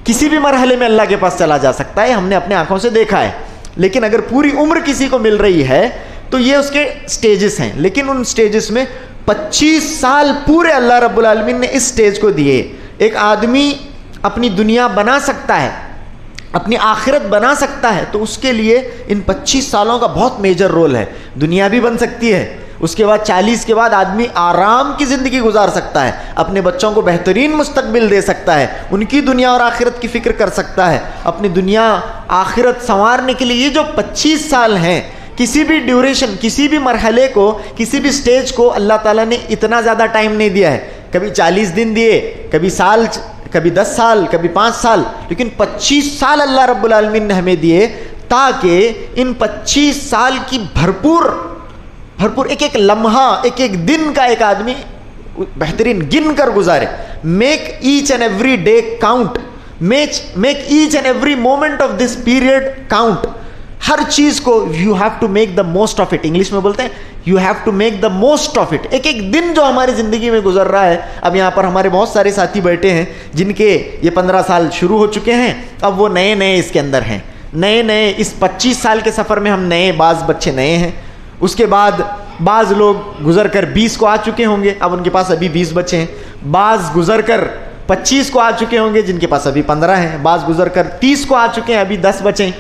کسی بھی مرحلے میں اللہ کے پاس چلا جا سکتا ہے، ہم نے اپنے آنکھوں سے دیکھا ہے. لیکن اگر پوری عمر کسی کو مل رہی ہے تو یہ اس کے سٹیجز ہیں. لیکن ان سٹیجز میں 25 سال پورے اللہ رب العالمین نے اس سٹیج کو دیے. ایک آدمی اپنی دنیا بنا سکتا ہے، اپنی آخرت بنا سکتا ہے، تو اس کے لیے ان 25 سالوں کا بہت میجر رول ہے. دنیا بھی بن سکتی ہے، اس کے بعد 40 کے بعد آدمی آرام کی زندگی گزار سکتا ہے، اپنے بچوں کو بہترین مستقبل دے سکتا ہے، ان کی دنیا اور آخرت کی فکر کر سکتا ہے. اپنی دنیا آخرت سنوارنے کے لیے یہ جو 25 سال ہیں، کسی بھی ڈیوریشن، کسی بھی مرحلے کو، کسی بھی سٹیج کو اللہ تعالیٰ نے اتنا زیادہ ٹائم نہیں دیا ہے. کبھی 40 دن دیے، کبھی سال، کبھی 10 سال، کبھی 5 سال، لیکن 25 سال اللہ رب العالمین نے ہمیں دیے تاکہ ان 25 سال کی بھرپور ایک ایک لمحہ، ایک ایک دن کا ایک آدمی بہترین گن کر گزارے. Make each and every day count, make each and every moment of this period count. ہر چیز کو you have to make the most of it. English میں بولتے ہیں you have to make the most of it. ایک ایک دن جو ہماری زندگی میں گزر رہا ہے، اب یہاں پر ہمارے بہت سارے ساتھی بیٹھے ہیں جن کے یہ 15 سال شروع ہو چکے ہیں، اب وہ نئے اس کے اندر ہیں، نئے اس 25 سال کے سفر میں ہم نئے، بعض بچے نئے ہیں. اس کے بعد بعض لوگ گزر کر 20 کو آ چکے ہوں گے، اب ان کے پاس ابھی 20 بچے ہیں. بعض گزر کر 25 کو آ چکے ہوں گے جن کے پاس ابھی 15 ہیں. بعض گزر کر 30 کو آ چکے ہیں، ابھی 10 بچے ہیں.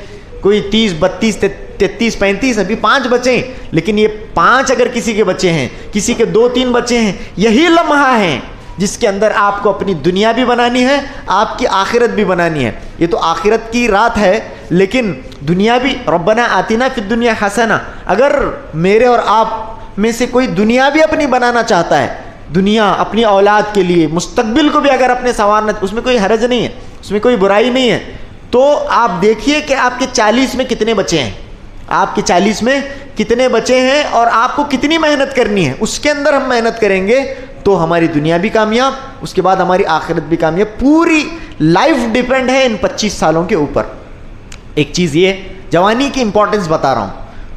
کوئی 30 32 33 35 ابھی 5 بچے ہیں. لیکن یہ 5 اگر کسی کے بچے ہیں، کسی کے 2-3 بچے ہیں، یہی لمحہ ہیں جس کے اندر آپ کو اپنی دنیا بھی بنانی ہے، آپ کی آخرت بھی بنانی ہے. یہ تو آخرت کی رات ہے، لیکن دنیا بھی. ربنا آتنا فی الدنیا حسنہ. اگر میرے اور آپ میں سے کوئی دنیا بھی اپنی بنانا چاہتا ہے، دنیا اپنی اولاد کے لیے، مستقبل کو بھی اگر اپنے سنوارنا، اس میں کوئی حرج نہیں ہے، اس میں کوئی برائی نہیں ہے. تو آپ دیکھیے کہ آپ کے 40 میں کتنے بچے ہیں، آپ کے 40 میں کتنے بچے ہیں اور آپ کو کتنی محنت کرنی ہے. اس کے اندر ہم محنت کریں گے تو ہماری دنیا بھی کامیاب، اس کے بعد ہماری آخرت بھی کامیاب. پوری لائف ڈیپینڈ ہے ان 25 سالوں کے اوپر. ایک چیز یہ جوانی کی امپورٹنس بتا رہا ہوں.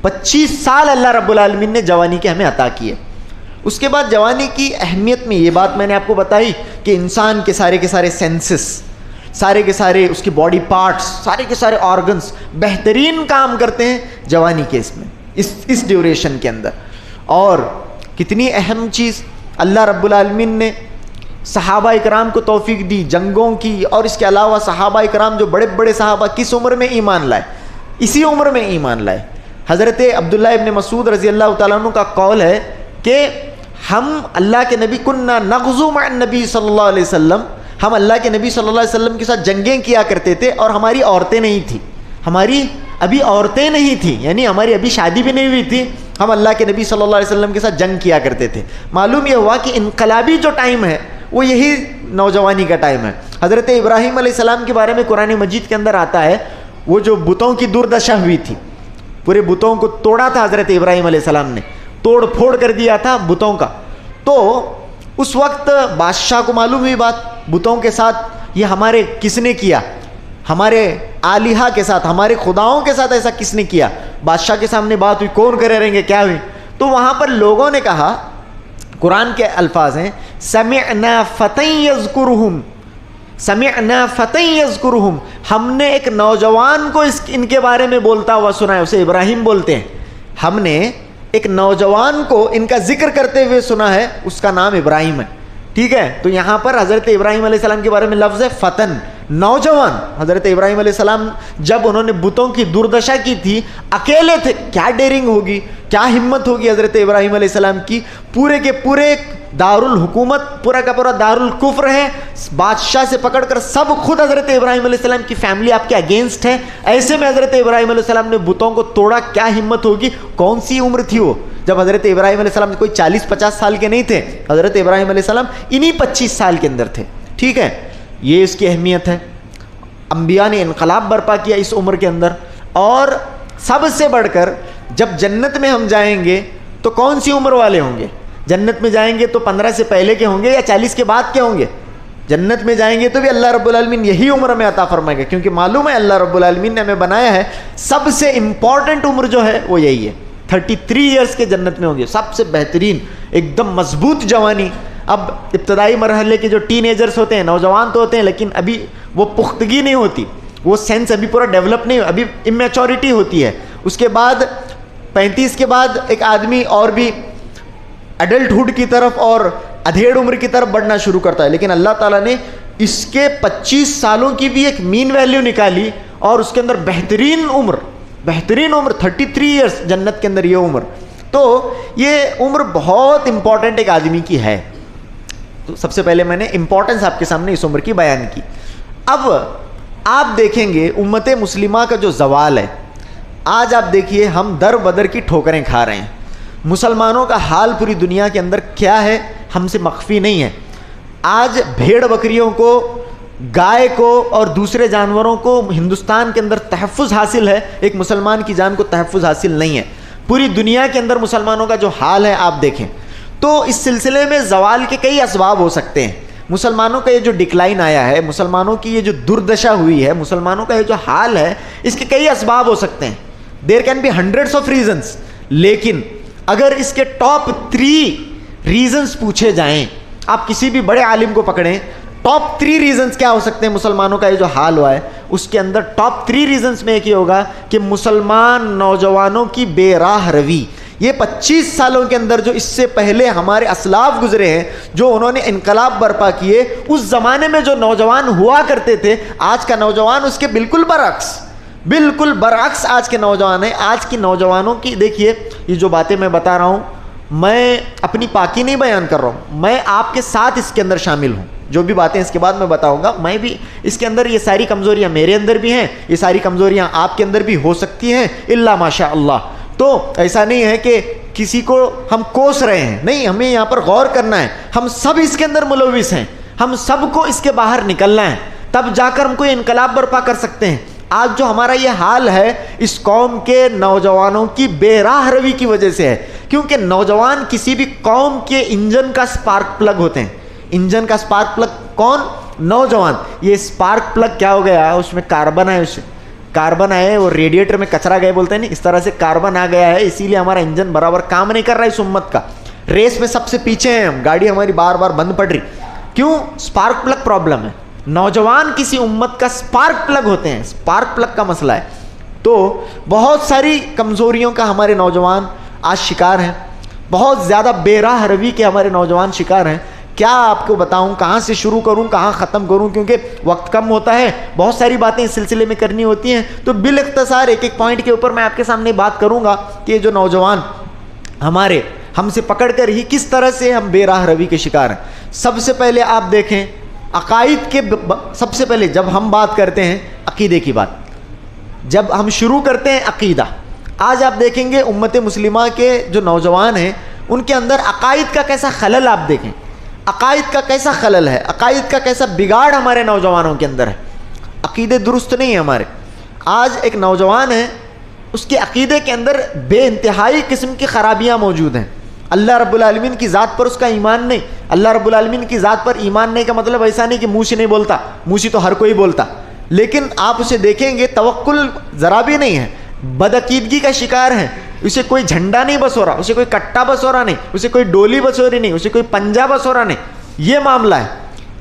25 سال اللہ رب العالمین نے جوانی کے ہمیں عطا کیے. اس کے بعد جوانی کی اہمیت میں یہ بات میں نے آپ کو بتائی کہ انسان کے سارے سینسز، سارے کے سارے اس کی باڈی پارٹس، سارے کے سارے آرگنس بہترین کام کرتے ہیں جوانی کے اس ڈیوریشن کے اندر. اور کتنی اہم چیز اللہ رب العالمین نے صحابہ اکرام کو توفیق دی جنگوں کی. اور اس کے علاوہ صحابہ اکرام جو بڑے بڑے صحابہ کس عمر میں ایمان لائے؟ اسی عمر میں ایمان لائے. حضرت عبداللہ ابن مسعود رضی اللہ تعالیٰ عنہ کا قول ہے کہ ہم اللہ کے نبی کننا نغزو مع النبی صلی اللہ علیہ وسلم، ہم اللہ کے نبی صلی اللہ علیہ وسلم کے ساتھ جنگیں کیا کرتے تھے اور ہماری عورتیں نہیں تھیں، ہماری ابھی عورتیں نہیں تھیں، یعنی ہماری ابھی شادی بھی نہیں ہوئی تھی. ہم اللہ کے نبی صلی اللہ علیہ وسلم کے ساتھ جنگ کیا کرتے تھے. معلوم یہ ہوا کہ انقلابی جو ٹائم ہے وہ یہی نوجوانی کا ٹائم ہے. حضرت ابراہیم علیہ السلام کے بارے میں قرآن مجید کے اندر آتا ہے، وہ جو بتوں کی دوردشا ہوئی تھی، پورے بتوں کو توڑا تھا حضرت ابراہیم علیہ السلام نے، توڑ پھوڑ کر دیا تھا بتوں کا. تو اس وقت بادشاہ کو معلوم ہوئی بات، بتوں کے ساتھ یہ ہمارے کس نے کیا، ہمارے آلیہا کے ساتھ، ہمارے خداؤں کے ساتھ ایسا کس نے کیا. بادشاہ کے سامنے بات ہوئی، کون کرے رہیں گے، کیا ہوئی. تو وہاں پر لوگوں نے کہا، قرآن کے الفاظ ہیں سمعنا فتى یذکرہم، سمعنا فتى یذکرہم، ہم نے ایک نوجوان کو ان کے بارے میں بولتا ہوا سنا ہے. اسے ابراہیم بولتے ہیں. ہم نے ایک نوجوان کو ان کا ذکر کرتے ہوئے سنا ہے، اس کا نام ابراہیم ہے. ٹھیک ہے. تو یہاں پر حضرت ابراہیم علیہ السلام کے بارے میں لفظ ہے فتن، نوجوان. حضرت ابراہیم علیہ السلام جب انہوں نے بتوں کی دوردشا کی تھی، اکیلے تھے. کیا ڈیرنگ ہوگی، کیا ہمت ہوگی حضرت ابراہیم علیہ السلام کی. پورے کے پورے دارالحکومت، پورا کا پورا دارالکفر ہے، بادشاہ سے پکڑ کر سب خود حضرت ابراہیم علیہ السلام کی فیملی آپ کے اگینسٹ ہے. ایسے میں حضرت ابراہیم علیہ السلام نے بتوں کو توڑا. کیا ہمت ہوگی. کون سی عمر تھی وہ جب حضرت ابراہیم علیہ السلام کوئی 40-50 سال کے نہیں تھے. حضرت ابراہیم علیہ السلام انہی 25 سال کے اندر تھے. ٹھیک ہے. یہ اس کی اہمیت ہے. انبیاء نے انقلاب برپا کیا اس عمر کے اندر. اور سب سے بڑھ کر جب جنت میں ہم جائیں گے تو کون سی عمر والے ہوں گے؟ جنت میں جائیں گے تو 15 سے پہلے کے ہوں گے یا 40 کے بعد کے ہوں گے؟ جنت میں جائیں گے تو بھی اللہ رب العالمین یہی عمر میں عطا فرمائے گا، کیونکہ معلوم ہے اللہ رب العالمین نے ہمیں بنایا ہے سب سے امپورٹنٹ عمر جو ہے وہ یہی ہے. 33 ایئرس کے جنت میں ہوں گے، سب سے بہترین، ایک دم مضبوط جوانی. اب ابتدائی مرحلے کے جو ٹین ایجرز ہوتے ہیں، نوجوان تو ہوتے ہیں لیکن ابھی وہ پختگی نہیں ہوتی، وہ سینس ابھی پورا ڈیولپ نہیں، ابھی امیچورٹی ہوتی ہے. اس کے بعد 35 کے بعد ایک آدمی اور بھی ایڈلٹہڈ کی طرف اور ادھیڑ عمر کی طرف بڑھنا شروع کرتا ہے. لیکن اللہ تعالیٰ نے اس کے 25 سالوں کی بھی ایک مین ویلیو نکالی اور اس کے اندر بہترین عمر 33 ایئرس جنت کے اندر یہ عمر. تو یہ عمر بہت امپورٹنٹ ایک آدمی کی ہے. تو سب سے پہلے میں نے امپورٹنس آپ کے سامنے اس عمر کی بیان کی. اب آپ دیکھیں گے امت مسلمہ کا جو زوال ہے، آج آپ دیکھیے ہم در بدر کی ٹھوکریں کھا رہے ہیں. مسلمانوں کا حال پوری دنیا کے اندر کیا ہے ہم سے مخفی نہیں ہے. آج بھیڑ بکریوں کو، گائے کو اور دوسرے جانوروں کو ہندوستان کے اندر تحفظ حاصل ہے، ایک مسلمان کی جان کو تحفظ حاصل نہیں ہے. پوری دنیا کے اندر مسلمانوں کا جو حال ہے آپ دیکھیں. تو اس سلسلے میں زوال کے کئی اسباب ہو سکتے ہیں. مسلمانوں کا یہ جو ڈکلائن آیا ہے، مسلمانوں کی یہ جو دردشا ہوئی ہے، مسلمانوں کا یہ جو حال ہے، اس کے کئی اسباب ہو سکتے ہیں. There can be hundreds of reasons. لیکن اگر اس کے ٹاپ 3 ریزنس پوچھے جائیں، آپ کسی بھی بڑے عالم کو پکڑیں، ٹاپ 3 ریزنس کیا ہو سکتے ہیں مسلمانوں کا یہ جو حال ہوا ہے، اس کے اندر ٹاپ 3 ریزنس میں ایک یہ ہوگا کہ مسلمان نوجوانوں کی بے راہ روی. یہ 25 سالوں کے اندر جو اس سے پہلے ہمارے اسلاف گزرے ہیں، جو انہوں نے انقلاب برپا کیے، اس زمانے میں جو نوجوان ہوا کرتے تھے، آج کا نوجوان اس کے بالکل برعکس آج کے نوجوان ہیں. آج کی نوجوانوں کی دیکھیے، یہ جو باتیں میں بتا رہا ہوں، میں اپنی پاکی نہیں بیان کر رہا ہوں، میں آپ کے ساتھ اس کے اندر شامل ہوں. جو بھی باتیں اس کے بعد میں بتاؤں گا، میں بھی اس کے اندر، یہ ساری کمزوریاں میرے اندر بھی ہیں، یہ ساری کمزوریاں آپ کے اندر بھی ہو سکتی ہیں، الا ماشاء اللہ. تو ایسا نہیں ہے کہ کسی کو ہم کوس رہے ہیں، نہیں، ہمیں یہاں پر غور کرنا ہے. ہم سب اس کے اندر ملوث ہیں، ہم سب کو اس کے باہر نکلنا ہے، تب جا کر ہم کوئی انقلاب برپا کر سکتے ہیں. آج جو ہمارا یہ حال ہے، اس قوم کے نوجوانوں کی بے راہ روی کی وجہ سے ہے. کیونکہ نوجوان کسی بھی قوم کے انجن کا سپارک پلگ ہوتے ہیں. انجن کا سپارک پلگ کون؟ نوجوان. یہ سپارک پلگ کیا ہو گیا، اس میں کاربن ہے، کاربن آئے اور ریڈیٹر میں کچرا گئے بولتے ہیں نہیں، اس طرح سے کاربن آ گیا ہے، اسی لیے ہمارا انجن برابر کام نہیں کر رہا ہے. اس امت کا ریس میں سب سے پیچھے ہیں ہم، گاڑی ہماری بار بار بند پڑ رہی. کیوں؟ سپارک پلگ پرابلم ہے. نوجوان کسی امت کا سپارک پلگ ہوتے ہیں، سپارک پلگ کا مسئلہ ہے. تو بہت ساری کمزوریوں کا ہمارے نوجوان آج شکار ہیں، بہت زیادہ بے راہ روی کے ہمارے نوجوان شکار ہیں. کیا آپ کو بتاؤں، کہاں سے شروع کروں، کہاں ختم کروں، کیونکہ وقت کم ہوتا ہے، بہت ساری باتیں اس سلسلے میں کرنی ہوتی ہیں. تو بالاختصار ایک پوائنٹ کے اوپر میں آپ کے سامنے بات کروں گا کہ یہ جو نوجوان ہمارے، ہم سے پکڑ کر ہی کس طرح سے ہم بے راہ روی کے شکار ہیں. سب سے پہلے آپ دیکھیں عقائد کے، سب سے پہلے جب ہم بات کرتے ہیں عقیدے کی بات، جب ہم شروع کرتے ہیں عقیدہ، آج آپ دیکھیں گے امت مسلمہ کے جو نوجوان ہیں ان کے اندر عقائد کا کیسا خلل، آپ دیکھیں عقائد کا کیسا خلل ہے، عقائد کا کیسا بگاڑ ہمارے نوجوانوں کے اندر ہے. عقیدے درست نہیں ہیں ہمارے. آج ایک نوجوان ہے، اس کے عقیدے کے اندر بے انتہائی قسم کی خرابیاں موجود ہیں. اللہ رب العالمین کی ذات پر اس کا ایمان نہیں. اللہ رب العالمین کی ذات پر ایمان نہیں کا مطلب ایسا نہیں کہ منہ سے نہیں بولتا، منہ سے تو ہر کوئی بولتا، لیکن آپ اسے دیکھیں گے توکل ذرا بھی نہیں ہے، بدعقیدگی کا شکار ہے. اسے کوئی جھنڈا نہیں بس ہو رہا، اسے کوئی کٹا بس ہو رہا نہیں، اسے کوئی ڈولی بس ہو رہی نہیں، اسے کوئی پنجا بس ہو رہا نہیں. یہ معاملہ ہے.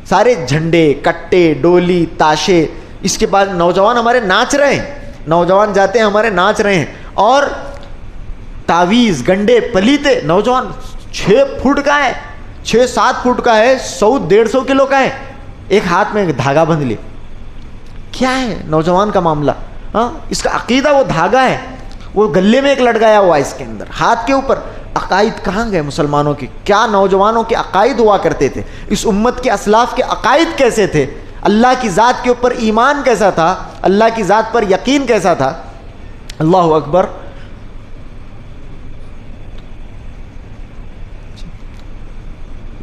سارے جھنڈے، کٹے، ڈولی، تاشے. اس کے بعد نوجوان ہمارے ناچ رہے ہیں، نوجوان جاتے ہیں ہمارے ناچ رہے ہیں، اور تعویذ، گنڈے، پلیتے. نوجوان 6 فٹ کا ہے، 6-7 فٹ کا ہے، 100-150 کلو کا ہے، ایک ہاتھ میں دھاگا بندھ لے. کیا ہے نوجوان کا معاملہ؟ ہاں، اس کا عقیدہ وہ دھاگا ہے، وہ گلے میں ایک لٹکایا ہوا ہے اس کے اندر، ہاتھ کے اوپر. عقائد کہاں گئے مسلمانوں کے؟ کیا نوجوانوں کے عقائد ہوا کرتے تھے؟ اس امت کے اسلاف کے عقائد کیسے تھے؟ اللہ کی ذات کے اوپر ایمان کیسا تھا؟ اللہ کی ذات پر یقین کیسا تھا؟ اللہ اکبر.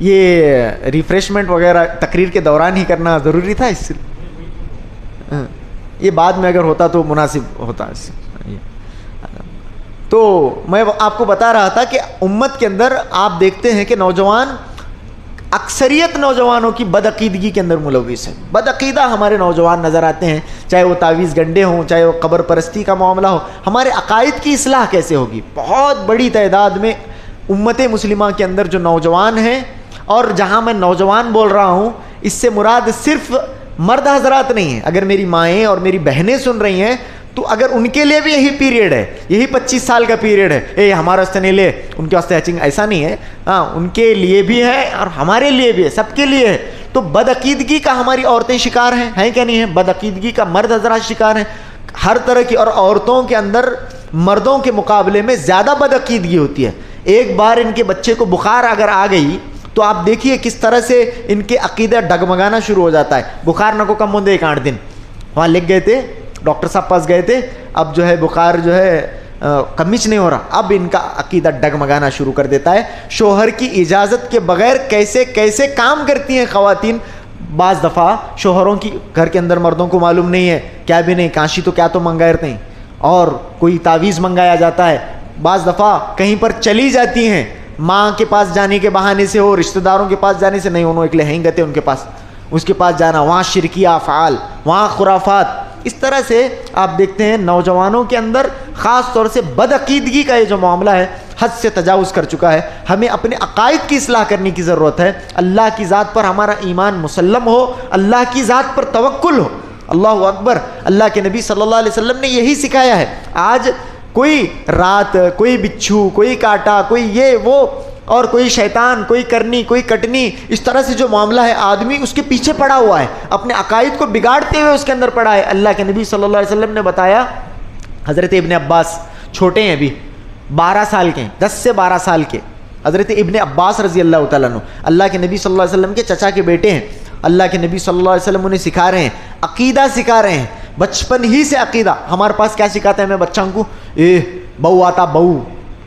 یہ ریفریشمنٹ وغیرہ تقریر کے دوران ہی کرنا ضروری تھا، اس سے یہ بعد میں اگر ہوتا تو مناسب ہوتا. تو میں آپ کو بتا رہا تھا کہ امت کے اندر آپ دیکھتے ہیں کہ نوجوان، اکثریت نوجوانوں کی بدعقیدگی کے اندر ملوث ہے. بدعقیدہ ہمارے نوجوان نظر آتے ہیں، چاہے وہ تعویذ گنڈے ہوں، چاہے وہ قبر پرستی کا معاملہ ہو. ہمارے عقائد کی اصلاح کیسے ہوگی؟ بہت بڑی تعداد میں امت مسلمہ کے اندر جو نوجوان ہیں اور جہاں میں نوجوان بول رہا ہوں اس سے مراد صرف مرد حضرات نہیں ہیں. اگر میری مائیں اور میری بہنیں سن رہی ہیں تو اگر ان کے لیے بھی یہی پیریڈ ہے, یہی 25 سال کا پیریڈ ہے, ہمارے واسطے نہیں لے ان کے واسطے ہیچنگ, ایسا نہیں ہے. ہاں ان کے لیے بھی ہے اور ہمارے لیے بھی ہے, سب کے لیے ہے. تو بدعقیدگی کا ہماری عورتیں شکار ہیں کیا نہیں ہیں؟ بدعقیدگی کا مرد حضرات شکار ہیں ہر طرح کی, اور عورتوں کے اندر مردوں کے مقابلے میں زیادہ بدعقیدگی ہوتی ہے. ایک بار ان کے بچے کو بخار اگر آ گئی تو آپ دیکھیے کس طرح سے ان کے عقیدہ ڈگمگانا شروع ہو جاتا ہے. بخار نہ کو کم ہوندے 1-8 دن وہاں لکھ گئے تھے, ڈاکٹر صاحب پاس گئے تھے, اب جو ہے بخار جو ہے کمچ نہیں ہو رہا. اب ان کا عقیدہ ڈگمگانا شروع کر دیتا ہے. شوہر کی اجازت کے بغیر کیسے کیسے کام کرتی ہیں خواتین. بعض دفعہ شوہروں کی گھر کے اندر مردوں کو معلوم نہیں ہے, کیا بھی نہیں, کانشی تو کیا تو منگائے رہتے ہیں, اور کوئی تعویذ منگایا جاتا ہے. بعض دفعہ کہیں پر چلی جاتی ہیں ماں کے پاس جانے کے بہانے سے ہو, رشتہ داروں کے پاس جانے سے نہیں, انہوں ایک لے گتے ان کے پاس, اس کے پاس جانا, وہاں شرکیہ افعال, وہاں خرافات. اس طرح سے آپ دیکھتے ہیں نوجوانوں کے اندر خاص طور سے بدعقیدگی کا یہ جو معاملہ ہے حد سے تجاوز کر چکا ہے. ہمیں اپنے عقائد کی اصلاح کرنے کی ضرورت ہے. اللہ کی ذات پر ہمارا ایمان مسلم ہو, اللہ کی ذات پر توکل ہو. اللہ اکبر. اللہ کے نبی صلی اللہ علیہ وسلم نے یہی سکھایا ہے. آج کوئی رات, کوئی بچھو, کوئی کاٹا, کوئی یہ وہ, اور کوئی شیطان, کوئی کرنی, کوئی کٹنی, اس طرح سے جو معاملہ ہے آدمی اس کے پیچھے پڑا ہوا ہے, اپنے عقائد کو بگاڑتے ہوئے اس کے اندر پڑا ہے. اللہ کے نبی صلی اللہ علیہ وسلم نے بتایا, حضرت ابن عباس چھوٹے ہیں ابھی, 12 سال کے ہیں, 10 سے 12 سال کے, حضرت ابن عباس رضی اللہ تعالیٰ عنہ اللہ کے نبی صلی اللہ علیہ وسلم کے چچا کے بیٹے ہیں. اللہ کے نبی صلی اللہ علیہ وسلم انہیں سکھا رہے ہیں, عقیدہ سکھا رہے ہیں بچپن ہی سے. عقیدہ ہمارے پاس کیا سکھاتے ہیں ہمیں بچوں کو, بہو آتا,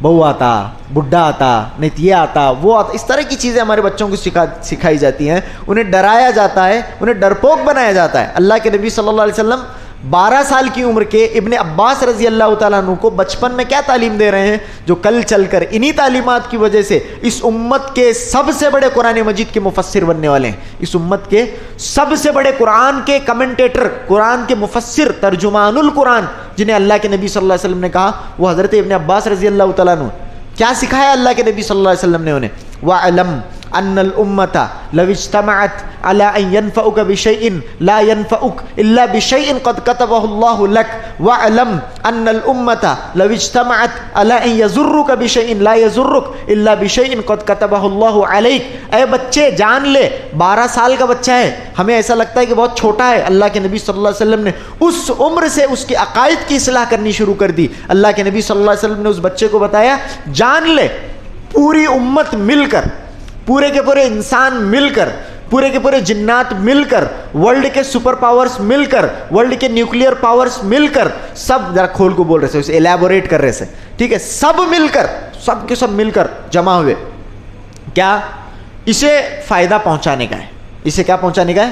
بہو آتا, بڈھا آتا, نہیں یہ آتا, وہ آتا. اس طرح کی چیزیں ہمارے بچوں کو سکھائی جاتی ہیں, انہیں ڈرایا جاتا ہے, انہیں ڈرپوک بنایا جاتا ہے. اللہ کے نبی صلی اللہ علیہ وسلم 12 سال کی عمر کے ابن عباس رضی اللہ تعالیٰ عنہ کو بچپن میں کیا تعلیم دے رہے ہیں, جو کل چل کر انہی تعلیمات کی وجہ سے اس امت کے سب سے بڑے قرآن مجید کے مفسر بننے والے ہیں. اس امت کے سب سے بڑے قرآن کے کمنٹیٹر, قرآن کے مفسر, ترجمان القرآن جنہیں اللہ کے نبی صلی اللہ علیہ وسلم نے کہا, وہ حضرت ابن عباس رضی اللہ تعالیٰ عنہ. کیا سکھایا اللہ کے نبی صلی اللہ علیہ وسلم نے انہیں, وَعْلَمْ أن الأمة لو اجتمعت على أن ينفعك بشيء لا ينفعك إلا بشيء قد كتبه الله لك واعلم أن الأمة لو اجتمعت على أن يضرك بشيء لا يضرك إلا بشيء قد كتبه الله عليك. اے بچے جان لے, 12 سال کا بچہ ہے, ہمیں ایسا لگتا ہے کہ بہت چھوٹا ہے. اللہ کے نبی صلی اللہ علیہ وسلم نے اس عمر سے اس کے عقائد کی اصلاح کرنی شروع کر دی. اللہ کے نبی صلی اللہ علیہ وسلم نے اس بچے کو بتایا, جان لے پوری امت مل کر, پورے کے پورے انسان مل کر, پورے کے پورے جنات مل کر, ورلڈ کے سپر پاورز مل کر, ورلڈ کے نیوکلیئر پاورز مل کر, سب ذرا کھول کو بول رہے سے, اسے ایلیبوریٹ کر رہے سے, ٹھیک ہے, سب مل کر, سب کے سب مل کر جمع ہوئے. کیا اسے فائدہ پہنچانے کا ہے, اسے کیا پہنچانے کا ہے,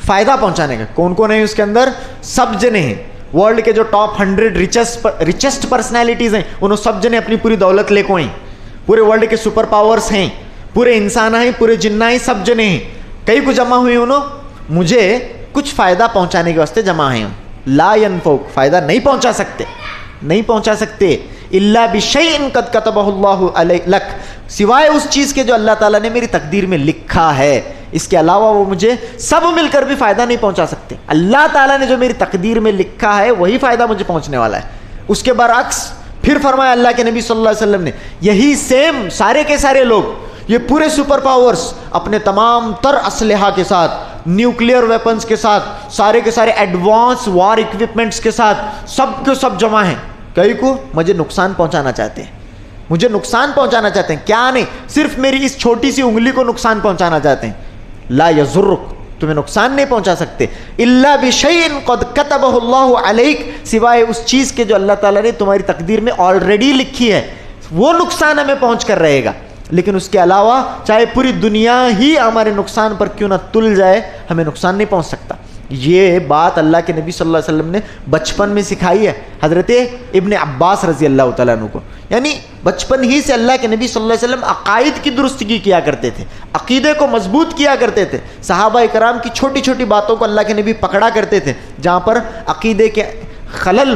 فائدہ پہنچانے کا. کون کون ہے اس کے اندر, سب جنے ہیں. ورلڈ کے جو ٹاپ 100 ریچسٹ پرسنالٹیز ہیں, انہوں سب جنے اپنی پوری دولت لے کو ہیں. پورے ورلڈ کے سپر پاورز ہیں, پورے انسان ہیں, پورے جنہ ہیں, سب جنے ہیں. کئی کو جمع ہوئی انہوں, مجھے کچھ فائدہ پہنچانے کے واسطے جمع ہیں. لا ينفعک, فائدہ نہیں پہنچا سکتے, نہیں پہنچا سکتے. الا بشیء قد کتبہ اللہ لک, سوائے اس چیز کے جو اللہ تعالیٰ نے میری تقدیر میں لکھا ہے. اس کے علاوہ وہ مجھے سب مل کر بھی فائدہ نہیں پہنچا سکتے. اللہ تعالیٰ نے جو میری تقدیر میں لکھا ہے وہی فائدہ مجھے پہنچنے والا ہے. اس کے برعکس پھر فرمایا اللہ کے نبی صلی اللہ علیہ وسلم نے, یہی سیم سارے کے سارے لوگ, یہ پورے سپر پاورز اپنے تمام تر اسلحہ کے ساتھ, نیوکلیئر ویپنز کے ساتھ, سارے کے سارے ایڈوانس وار ایکوپمنٹس کے ساتھ, سب کے سب جمع ہیں. کئی کو مجھے نقصان پہنچانا چاہتے ہیں, مجھے نقصان پہنچانا چاہتے ہیں. کیا نہیں, صرف میری اس چھوٹی سی انگلی کو نقصان پہنچانا چاہتے ہیں. لا یضرک, تمہیں نقصان نہیں پہنچا سکتے. الا بشیء قد کتبہ اللہ علیک, سوائے اس چیز کے جو اللہ تعالیٰ نے تمہاری تقدیر میں آلریڈی لکھی ہے, وہ نقصان ہمیں پہنچ کر رہے گا. لیکن اس کے علاوہ چاہے پوری دنیا ہی ہمارے نقصان پر کیوں نہ تل جائے, ہمیں نقصان نہیں پہنچ سکتا. یہ بات اللہ کے نبی صلی اللہ علیہ وسلم نے بچپن میں سکھائی ہے حضرت ابن عباس رضی اللہ تعالیٰ عنہ کو. یعنی بچپن ہی سے اللہ کے نبی صلی اللہ علیہ وسلم عقائد کی درستگی کیا کرتے تھے, عقیدے کو مضبوط کیا کرتے تھے. صحابہ کرام کی چھوٹی چھوٹی باتوں کو اللہ کے نبی پکڑا کرتے تھے, جہاں پر عقیدے کے خلل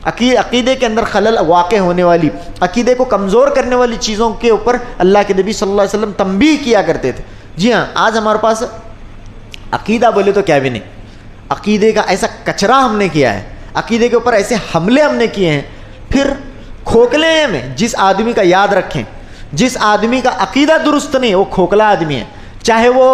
عقیدے کے اندر خلل واقع ہونے والی، عقیدے کو کمزور کرنے والی چیزوں کے اوپر اللہ کے نبی صلی اللہ علیہ وسلم تنبیہ کیا کرتے تھے۔ جی ہاں، آج ہمارے پاس عقیدہ بولے تو کیا بھی نہیں، عقیدے کا ایسا کچرا ہم نے کیا ہے، عقیدے کے اوپر ایسے حملے ہم نے کیے ہیں، پھر کھوکھلے ہیں ہمیں۔ جس آدمی کا یاد رکھیں، جس آدمی کا عقیدہ درست نہیں وہ کھوکھلا آدمی ہے، چاہے وہ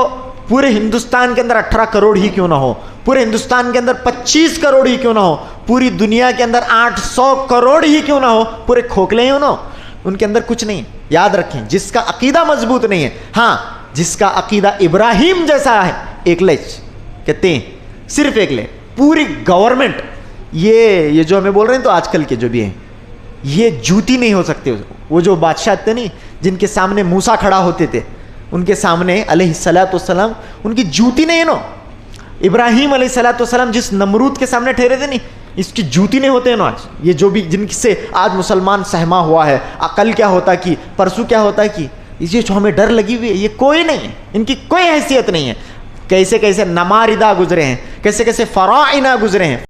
پورے ہندوستان کے اندر 18 کروڑ ہی کیوں نہ ہو، پورے ہندوستان کے اندر 25 کروڑ ہی کیوں نہ ہو، پوری دنیا کے اندر 800 کروڑ ہی کیوں نہ ہو، پورے کھوکھلے ہی نہ، ان کے اندر کچھ نہیں۔ یاد رکھیں، جس کا عقیدہ مضبوط نہیں ہے، ہاں جس کا عقیدہ ابراہیم جیسا ہے، ایک لچ کہتے ہیں، صرف ایک لے، پوری گورنمنٹ، یہ جو ہمیں بول رہے ہیں تو آج کل کے جو بھی ہیں، یہ جوتی نہیں ہو سکتے۔ وہ جو بادشاہ تھے نہیں، جن کے سامنے موسیٰ کھڑا ہوتے تھے، ان کے سامنے علیہ السلام ان کی جوتی نہیں ہے نا۔ ابراہیم علیہ السلام جس نمرود کے سامنے ٹھہرے تھے نہیں، اس کی جوتی نہیں ہوتے ہیں نا آج۔ یہ جو بھی جن سے آج مسلمان سہما ہوا ہے، عقل کیا ہوتا کی، پرسوں کیا ہوتا کی، یہ جو ہمیں ڈر لگی ہوئی ہے، یہ کوئی نہیں ہے، ان کی کوئی حیثیت نہیں ہے۔ کیسے کیسے نماردہ گزرے ہیں، کیسے کیسے فراعنہ گزرے ہیں۔